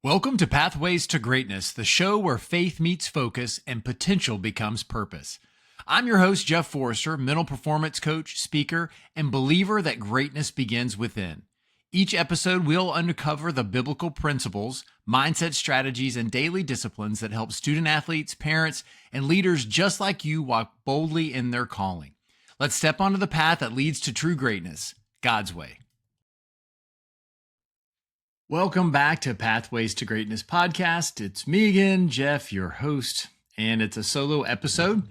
Welcome to Pathways to Greatness, the show where faith meets focus and potential becomes purpose. I'm your host, Jeff Forrester, mental performance coach, speaker, and believer that greatness begins within. Each episode, we'll uncover the biblical principles, mindset strategies, and daily disciplines that help student athletes, parents, and leaders just like you walk boldly in their calling. Let's step onto the path that leads to true greatness, God's way. Welcome back to Pathways to Greatness podcast. It's me again, Jeff, your host, and it's a solo episode.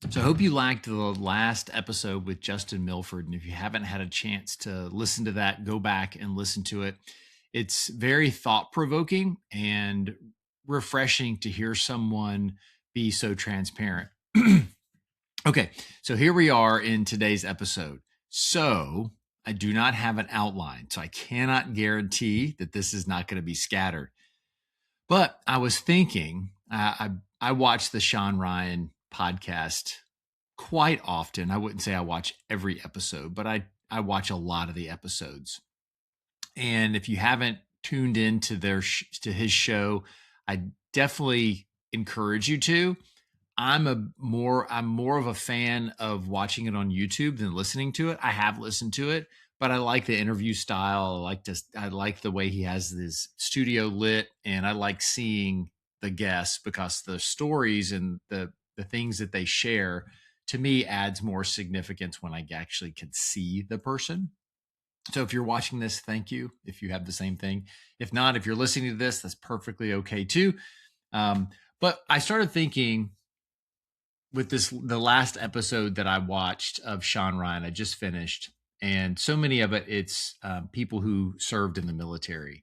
So I hope you liked the last episode with Justin Milford. And if you haven't had a chance to listen to that, go back and listen to it. It's very thought-provoking and refreshing to hear someone be so transparent. Okay, so here we are in today's episode. So I do not have an outline, so I cannot guarantee that this is not going to be scattered. But I was thinking, I watch the Sean Ryan podcast quite often. I wouldn't say I watch every episode, but I watch a lot of the episodes. And if you haven't tuned into to his show, I definitely encourage you to. I'm more of a fan of watching it on YouTube than listening to it. I have listened to it, but I like the interview style. I like the way he has his studio lit, and I like seeing the guests because the stories and the things that they share to me adds more significance when I actually can see the person. So if you're watching this, thank you. If you have the same thing, if not, if you're listening to this, that's perfectly okay too. But I started thinking, with the last episode that I watched of Sean Ryan, I just finished, and so many of it's people who served in the military,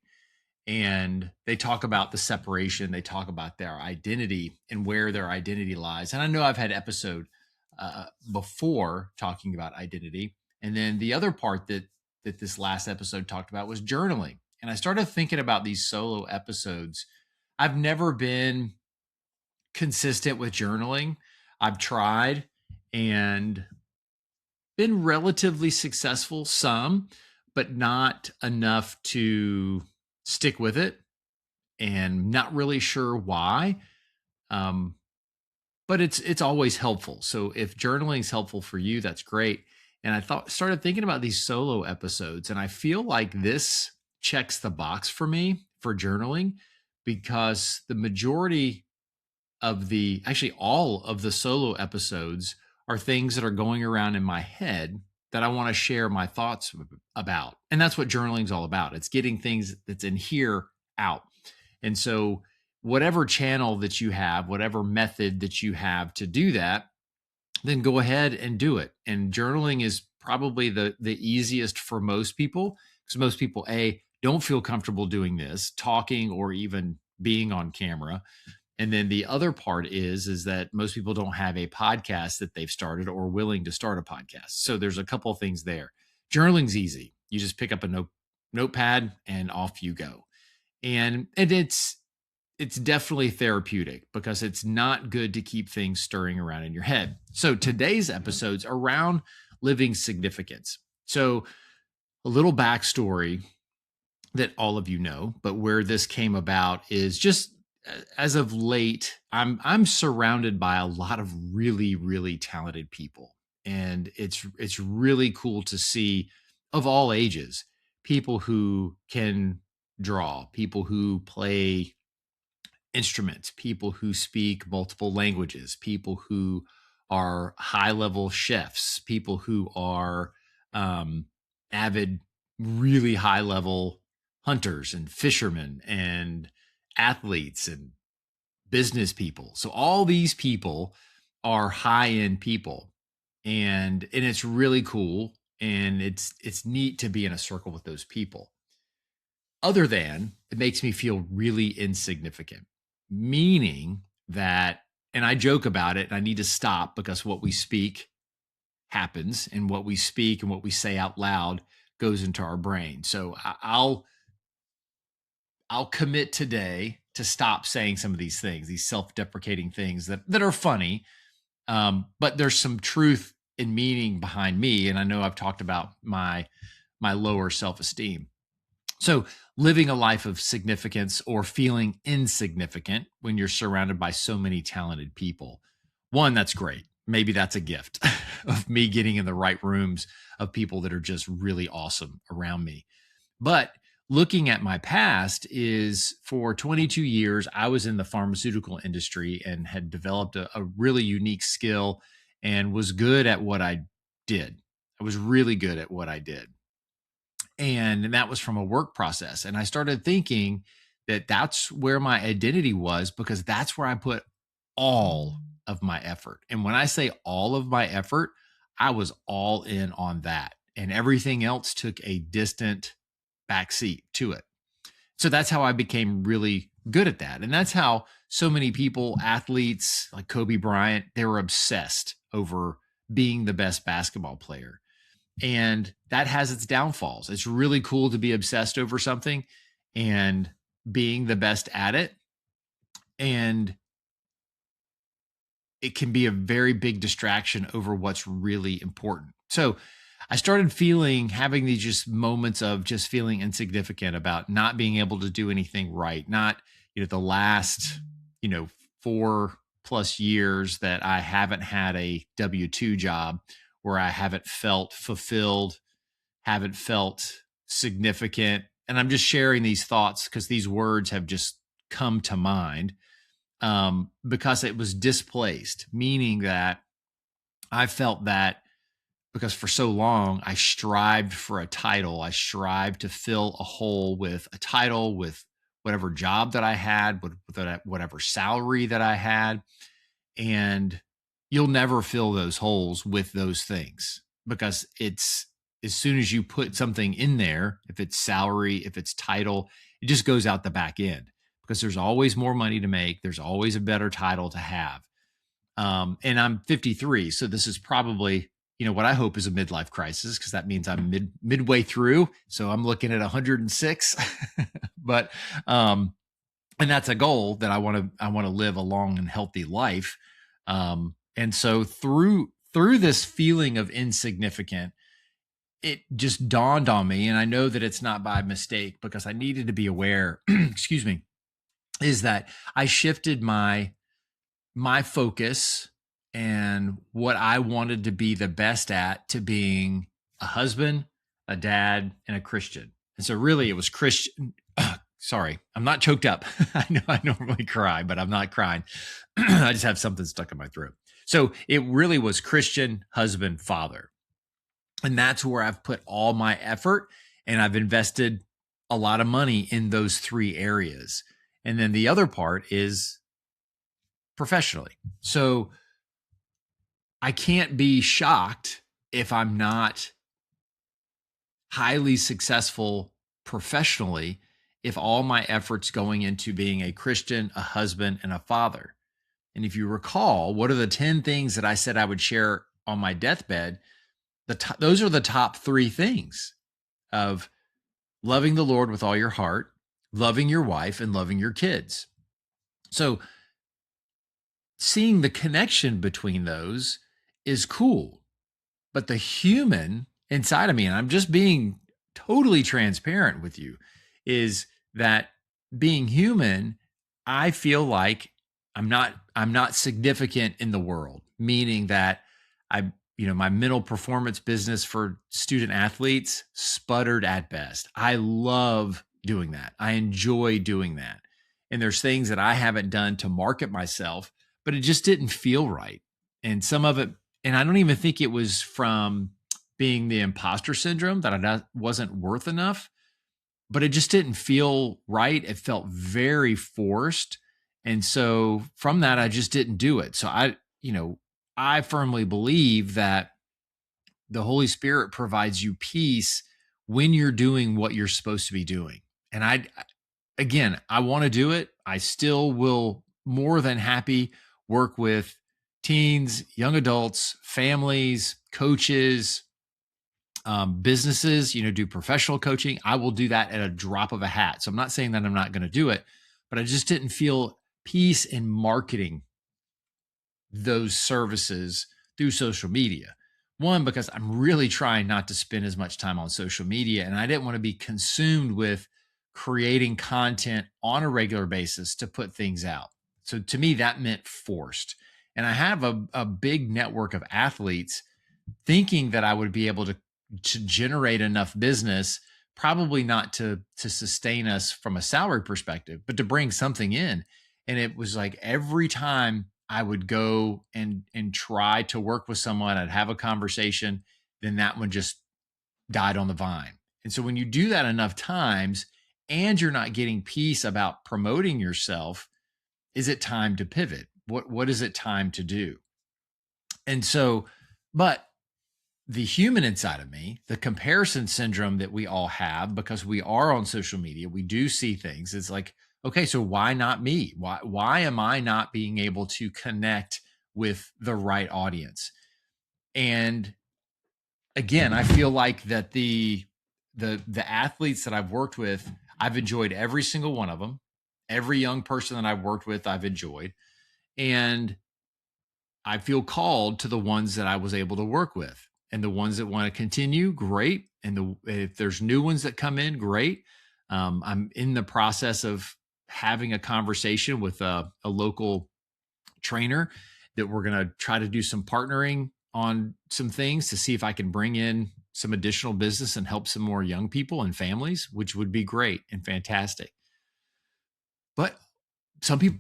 and they talk about the separation. They talk about their identity and where their identity lies. And I know I've had episode before talking about identity, and then the other part that this last episode talked about was journaling. And I started thinking about these solo episodes. I've never been consistent with journaling. I've tried and been relatively successful, some, but not enough to stick with it, and not really sure why. But it's always helpful. So if journaling is helpful for you, that's great. And I started thinking about these solo episodes, and I feel like this checks the box for me for journaling, because the majority of all of the solo episodes are things that are going around in my head that I want to share my thoughts about. And that's what journaling is all about. It's getting things that's in here out. And so whatever channel that you have, whatever method that you have to do that, then go ahead and do it. And journaling is probably the easiest for most people, because most people, don't feel comfortable doing this, talking or even being on camera. And then the other part is that most people don't have a podcast that they've started or willing to start a podcast. So there's a couple of things there. Journaling's easy. You just pick up a notepad and off you go. And it's definitely therapeutic, because it's not good to keep things stirring around in your head. So today's episode's around living significance. So a little backstory that all of you know, but where this came about is just, as of late, I'm surrounded by a lot of really, really talented people. And it's really cool to see, of all ages, people who can draw, people who play instruments, people who speak multiple languages, people who are high-level chefs, people who are avid, really high-level hunters and fishermen and athletes and business people. So all these people are high-end people, and it's really cool, and it's neat to be in a circle with those people. Other than, it makes me feel really insignificant, meaning that, and I joke about it, and I need to stop, because what we speak happens, and what we speak and what we say out loud goes into our brain. So I'll commit today to stop saying some of these things, these self-deprecating things that are funny, but there's some truth and meaning behind me. And I know I've talked about my lower self-esteem. So, living a life of significance or feeling insignificant when you're surrounded by so many talented people. One, that's great. Maybe that's a gift of me getting in the right rooms of people that are just really awesome around me. But looking at my past is for 22 years, I was in the pharmaceutical industry and had developed a really unique skill and was good at what I did. I was really good at what I did. And that was from a work process. And I started thinking that that's where my identity was because that's where I put all of my effort. And when I say all of my effort, I was all in on that. And everything else took a distant backseat to it. So that's how I became really good at that. And that's how so many people, athletes like Kobe Bryant, they were obsessed over being the best basketball player. And that has its downfalls. It's really cool to be obsessed over something and being the best at it. And it can be a very big distraction over what's really important. So I started having these just moments of just feeling insignificant about not being able to do anything right. Not, the last, 4+ years that I haven't had a W-2 job where I haven't felt fulfilled, haven't felt significant. And I'm just sharing these thoughts because these words have just come to mind because it was displaced, meaning that I felt that because for so long I strived for a title. I strived to fill a hole with a title, with whatever job that I had, with whatever salary that I had. And you'll never fill those holes with those things because it's as soon as you put something in there, if it's salary, if it's title, it just goes out the back end because there's always more money to make. There's always a better title to have. And I'm 53. So this is probably, what I hope is a midlife crisis because that means I'm midway through. So I'm looking at 106, but, and that's a goal that I want to live a long and healthy life. And so through this feeling of insignificant, it just dawned on me, and I know that it's not by mistake because I needed to be aware, excuse me, is that I shifted my focus and what I wanted to be the best at to being a husband, a dad, and a Christian. And so really it was Christian. Sorry, I'm not choked up. I know I normally cry, but I'm not crying. I just have something stuck in my throat. So it really was Christian, husband, father. And that's where I've put all my effort, and I've invested a lot of money in those 3 areas. And then the other part is professionally. So I can't be shocked if I'm not highly successful professionally if all my efforts going into being a Christian, a husband, and a father. And if you recall, what are the 10 things that I said I would share on my deathbed? Those are the top 3 things of loving the Lord with all your heart, loving your wife, and loving your kids. So seeing the connection between those is cool. But the human inside of me, and I'm just being totally transparent with you, is that being human, I feel like I'm not significant in the world, meaning that my mental performance business for student athletes sputtered at best. I love doing that. I enjoy doing that. And there's things that I haven't done to market myself, but it just didn't feel right. And some of it, and I don't even think it was from being the imposter syndrome that I wasn't worth enough, but it just didn't feel right. It felt very forced. And so from that, I just didn't do it. So I firmly believe that the Holy Spirit provides you peace when you're doing what you're supposed to be doing. And I want to do it. I still will more than happy work with teens, young adults, families, coaches, businesses, do professional coaching. I will do that at a drop of a hat. So I'm not saying that I'm not going to do it, but I just didn't feel peace in marketing those services through social media. One, because I'm really trying not to spend as much time on social media, and I didn't want to be consumed with creating content on a regular basis to put things out. So to me, that meant forced. And I have a big network of athletes thinking that I would be able to generate enough business, probably not to sustain us from a salary perspective, but to bring something in. And it was like every time I would go and try to work with someone, I'd have a conversation, then that one just died on the vine. And so when you do that enough times and you're not getting peace about promoting yourself, is it time to pivot? What is it time to do? And so, but the human inside of me, the comparison syndrome that we all have because we are on social media, we do see things. It's like, okay, so why not me? Why am I not being able to connect with the right audience? And again, I feel like that the athletes that I've worked with, I've enjoyed every single one of them. Every young person that I've worked with, I've enjoyed. And I feel called to the ones that I was able to work with, and the ones that want to continue, great. And if there's new ones that come in, great. I'm in the process of having a conversation with a local trainer that we're going to try to do some partnering on some things to see if I can bring in some additional business and help some more young people and families, which would be great and fantastic. But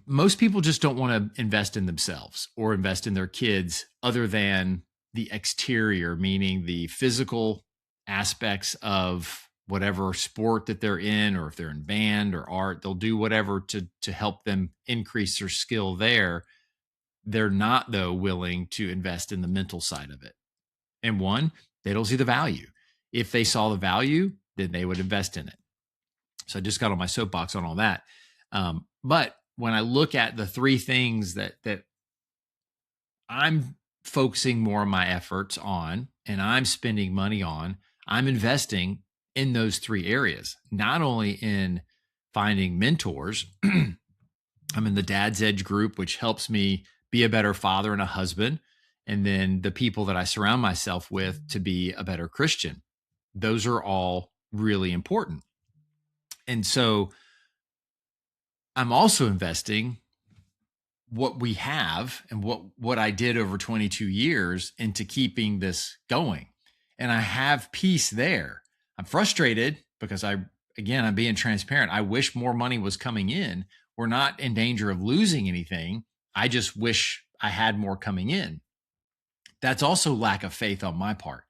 most people just don't want to invest in themselves or invest in their kids other than the exterior, meaning the physical aspects of whatever sport that they're in, or if they're in band or art, they'll do whatever to help them increase their skill there. They're not, though, willing to invest in the mental side of it. And one, they don't see the value. If they saw the value, then they would invest in it. So I just got on my soapbox on all that. But when I look at the three things that I'm focusing more of my efforts on and I'm spending money on, I'm investing in those three areas, not only in finding mentors. I'm in the Dad's Edge group, which helps me be a better father and a husband. And then the people that I surround myself with to be a better Christian. Those are all really important. And so I'm also investing what we have and what I did over 22 years into keeping this going. And I have peace there. I'm frustrated because I'm being transparent. I wish more money was coming in. We're not in danger of losing anything. I just wish I had more coming in. That's also lack of faith on my part.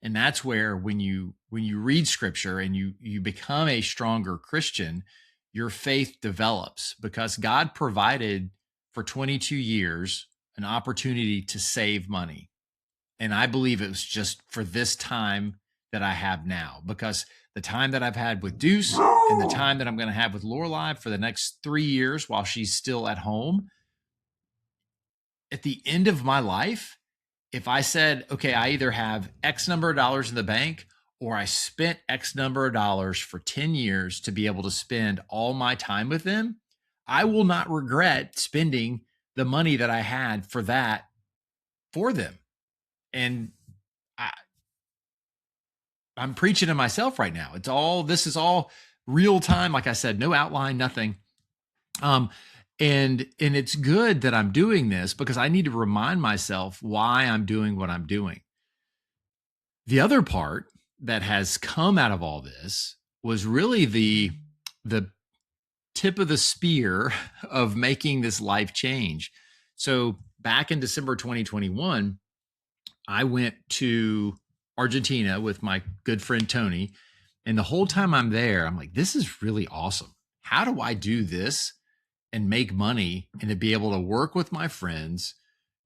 And that's where when you read scripture and you become a stronger Christian, your faith develops because God provided for 22 years an opportunity to save money. And I believe it was just for this time that I have now, because the time that I've had with Deuce and the time that I'm going to have with Lorelai for the next 3 years while she's still at home, at the end of my life, if I said, okay, I either have X number of dollars in the bank or I spent X number of dollars for 10 years to be able to spend all my time with them, I will not regret spending the money that I had for that for them. And I'm preaching to myself right now. This is all real time. Like I said, no outline, nothing. And it's good that I'm doing this because I need to remind myself why I'm doing what I'm doing. The other part that has come out of all this was really the tip of the spear of making this life change. So back in December 2021, I went to Argentina with my good friend Tony. And the whole time I'm there, I'm like, this is really awesome. How do I do this and make money and to be able to work with my friends,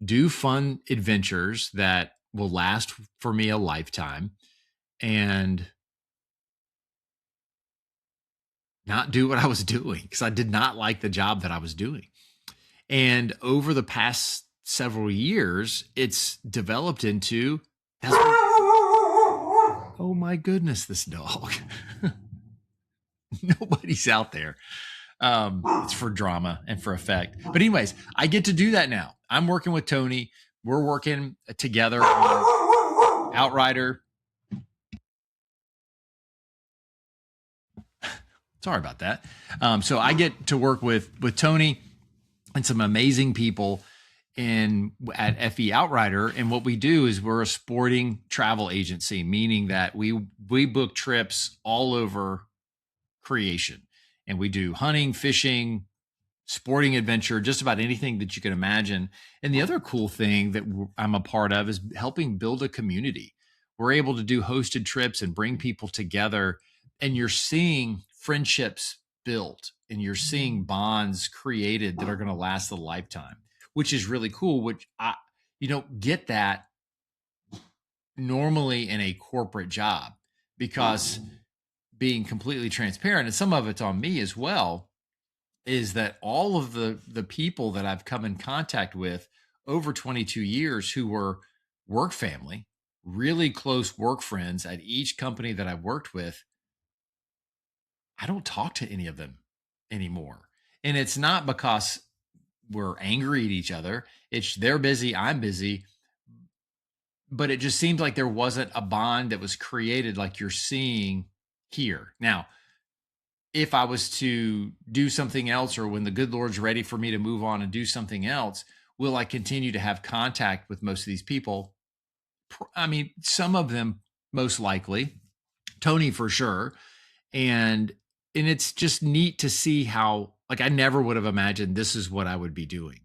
do fun adventures that will last for me a lifetime, and not do what I was doing because I did not like the job that I was doing. And over the past several years, it's developed into oh my goodness, this dog. Nobody's out there. It's for drama and for effect. But anyways, I get to do that now. I'm working with Tony. We're working together on Outrider. Sorry about that. So I get to work with Tony and some amazing people at FE Outrider. And what we do is we're a sporting travel agency, meaning that we book trips all over creation. And we do hunting, fishing, sporting adventure, just about anything that you can imagine. And the other cool thing that I'm a part of is helping build a community. We're able to do hosted trips and bring people together, and you're seeing friendships built and you're seeing bonds created that are going to last a lifetime, which is really cool, which you don't get that normally in a corporate job, because being completely transparent, and some of it's on me as well, is that all of the people that I've come in contact with over 22 years who were work family, really close work friends at each company that I've worked with, I don't talk to any of them anymore. And it's not because we're angry at each other. It's they're busy, I'm busy. But it just seems like there wasn't a bond that was created like you're seeing here. Now, if I was to do something else, or when the good Lord's ready for me to move on and do something else, will I continue to have contact with most of these people? I mean, some of them most likely, Tony for sure. And it's just neat to see how, like, I never would have imagined this is what I would be doing.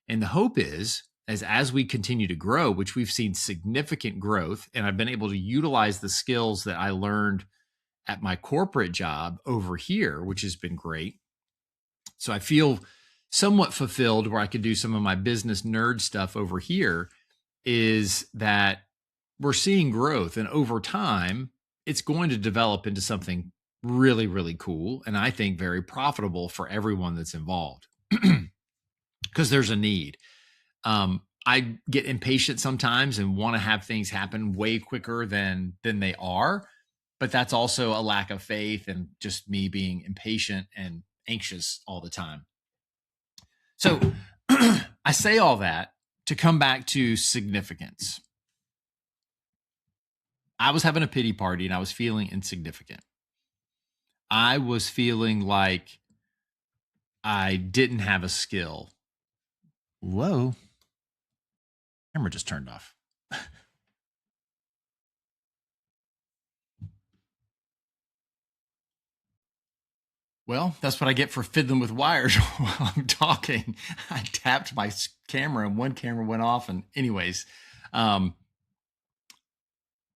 And the hope is, as we continue to grow, which we've seen significant growth, and I've been able to utilize the skills that I learned at my corporate job over here, which has been great. So I feel somewhat fulfilled where I could do some of my business nerd stuff over here, is that we're seeing growth, and over time it's going to develop into something really, really cool. And I think very profitable for everyone that's involved, because there's a need. I get impatient sometimes and want to have things happen way quicker than they are. But that's also a lack of faith and just me being impatient and anxious all the time. So I say all that to come back to significance. I was having a pity party and I was feeling insignificant. I was feeling like I didn't have a skill. Whoa. Camera just turned off. Well, that's what I get for fiddling with wires while I'm talking. I tapped my camera and one camera went off. And anyways,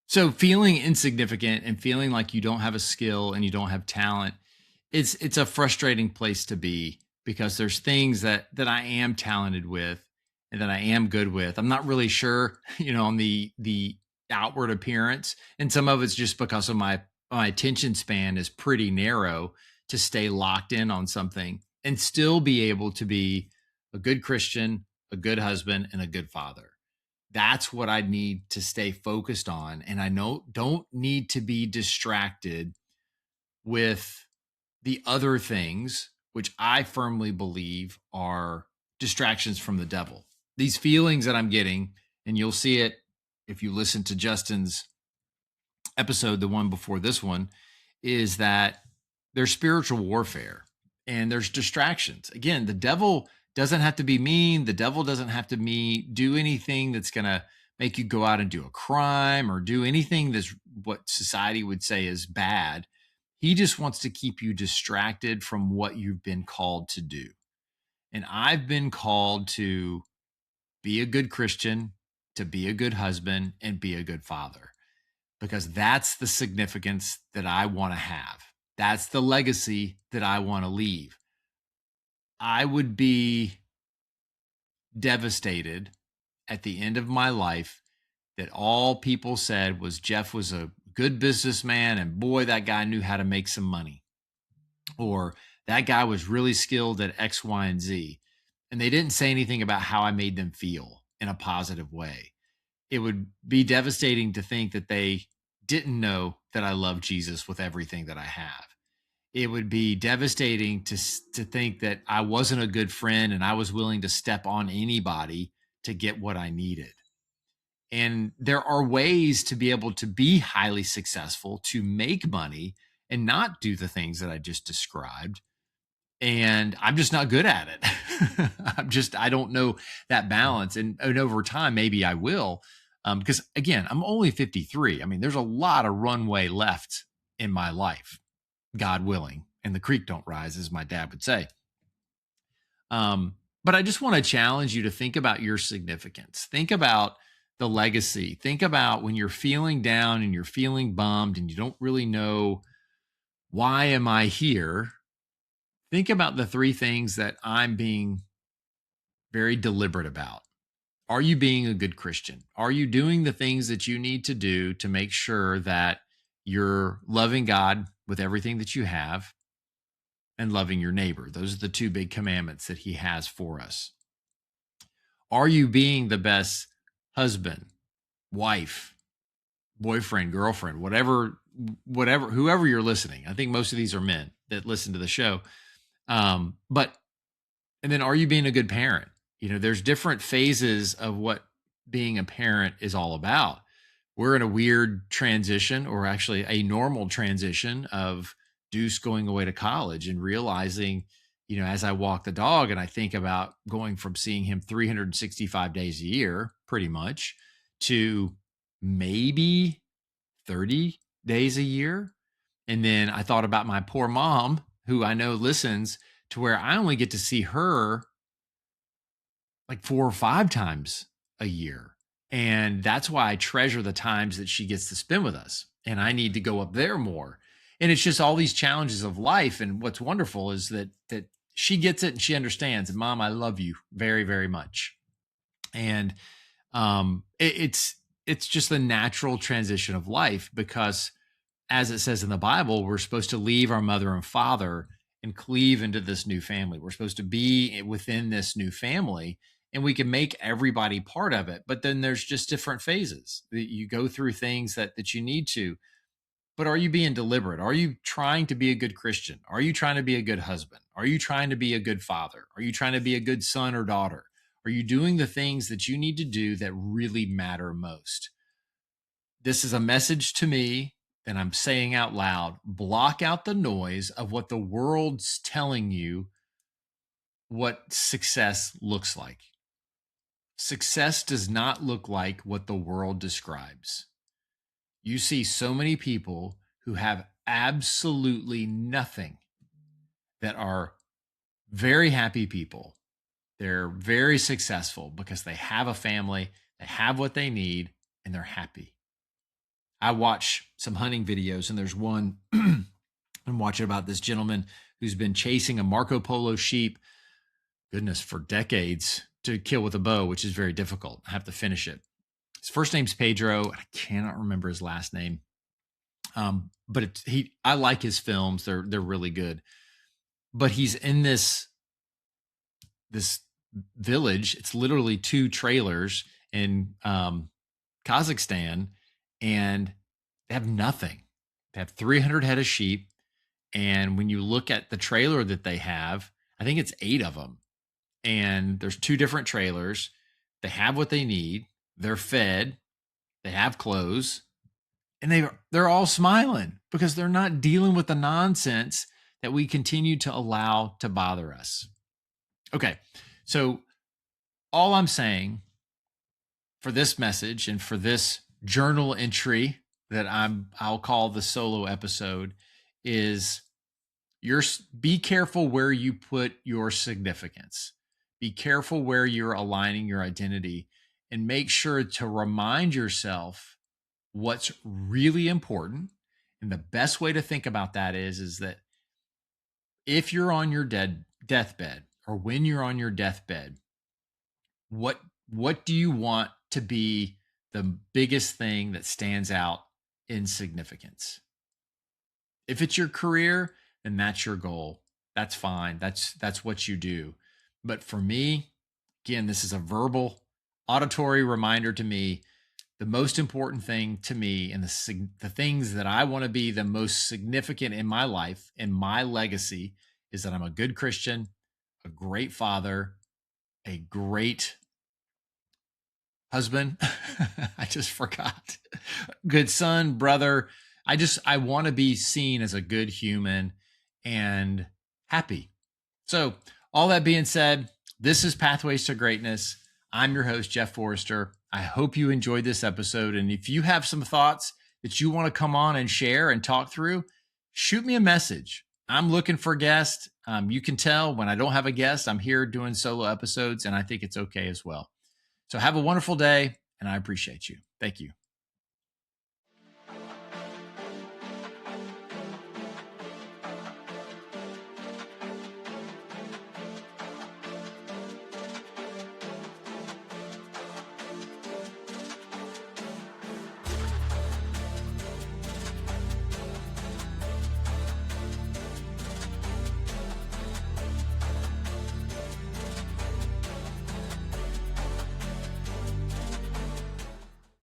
so feeling insignificant and feeling like you don't have a skill and you don't have talent, it's a frustrating place to be, because there's things that I am talented with and that I am good with. I'm not really sure, on the outward appearance, and some of it's just because of my attention span is pretty narrow to stay locked in on something and still be able to be a good Christian, a good husband, and a good father. That's what I need to stay focused on. And I don't need to be distracted with the other things, which I firmly believe are distractions from the devil. These feelings that I'm getting, and you'll see it if you listen to Justin's episode, the one before this one, is that there's spiritual warfare and there's distractions. Again, the devil doesn't have to be mean. The devil doesn't have to do anything that's going to make you go out and do a crime or do anything that's what society would say is bad. He just wants to keep you distracted from what you've been called to do. And I've been called to be a good Christian, to be a good husband, and be a good father, because that's the significance that I want to have. That's the legacy that I want to leave. I would be devastated at the end of my life that all people said was Jeff was a good businessman and boy, that guy knew how to make some money, or that guy was really skilled at X, Y, and Z. And they didn't say anything about how I made them feel in a positive way. It would be devastating to think that they didn't know that I love Jesus with everything that I have. It would be devastating to think that I wasn't a good friend and I was willing to step on anybody to get what I needed. And there are ways to be able to be highly successful, to make money and not do the things that I just described. And I'm just not good at it. I don't know that balance. And over time, maybe I will. Because again, I'm only 53. I mean, there's a lot of runway left in my life, God willing, and the creek don't rise, as my dad would say. But I just want to challenge you to think about your significance. Think about the legacy. Think about when you're feeling down and you're feeling bummed and you don't really know, why am I here? Think about the three things that I'm being very deliberate about. Are you being a good Christian? Are you doing the things that you need to do to make sure that you're loving God with everything that you have and loving your neighbor? Those are the two big commandments that he has for us. Are you being the best husband, wife, boyfriend, girlfriend, whoever you're listening? I think most of these are men that listen to the show. But and then, are you being a good parent? There's different phases of what being a parent is all about. We're in a weird transition, or actually a normal transition, of Deuce going away to college and realizing, as I walk the dog and I think about going from seeing him 365 days a year, pretty much, to maybe 30 days a year. And then I thought about my poor mom, who I know listens, to where I only get to see her like 4 or 5 times a year. And that's why I treasure the times that she gets to spend with us. And I need to go up there more. And it's just all these challenges of life. And what's wonderful is that she gets it and she understands. And Mom, I love you very, very much. And it's just the natural transition of life, because as it says in the Bible, we're supposed to leave our mother and father and cleave into this new family. We're supposed to be within this new family, and we can make everybody part of it. But then there's just different phases that you go through, things that you need to. But are you being deliberate? Are you trying to be a good Christian? Are you trying to be a good husband? Are you trying to be a good father? Are you trying to be a good son or daughter? Are you doing the things that you need to do that really matter most? This is a message to me that I'm saying out loud. Block out the noise of what the world's telling you what success looks like. Success does not look like what the world describes. You see so many people who have absolutely nothing that are very happy people. They're very successful because they have a family, they have what they need, and they're happy. I watch some hunting videos, and there's one I'm watching about this gentleman who's been chasing a Marco Polo sheep, goodness, for decades, to kill with a bow, which is very difficult. I have to finish it. His first name's Pedro. I cannot remember his last name. But I like his films. They're really good. But he's in this village. It's literally 2 trailers in Kazakhstan, and they have nothing. They have 300 head of sheep. And when you look at the trailer that they have, I think it's 8 of them. And there's 2 different trailers. They have what they need. They're fed. They have clothes. And they're all smiling because they're not dealing with the nonsense that we continue to allow to bother us. Okay. So all I'm saying for this message and for this journal entry that I'll call the solo episode is be careful where you put your significance. Be careful where you're aligning your identity, and make sure to remind yourself what's really important. And the best way to think about that is that if you're on your deathbed, or when you're on your deathbed, what do you want to be the biggest thing that stands out in significance? If it's your career, then that's your goal. That's fine. That's what you do. But for me, again, this is a verbal, auditory reminder to me. The most important thing to me, and the things that I want to be the most significant in my life, in my legacy, is that I'm a good Christian, a great father, a great husband. I just forgot. Good son, brother. I want to be seen as a good human and happy. So, all that being said, this is Pathways to Greatness. I'm your host, Jeff Forrester. I hope you enjoyed this episode. And if you have some thoughts that you want to come on and share and talk through, shoot me a message. I'm looking for guests. You can tell when I don't have a guest, I'm here doing solo episodes, and I think it's okay as well. So have a wonderful day, and I appreciate you. Thank you.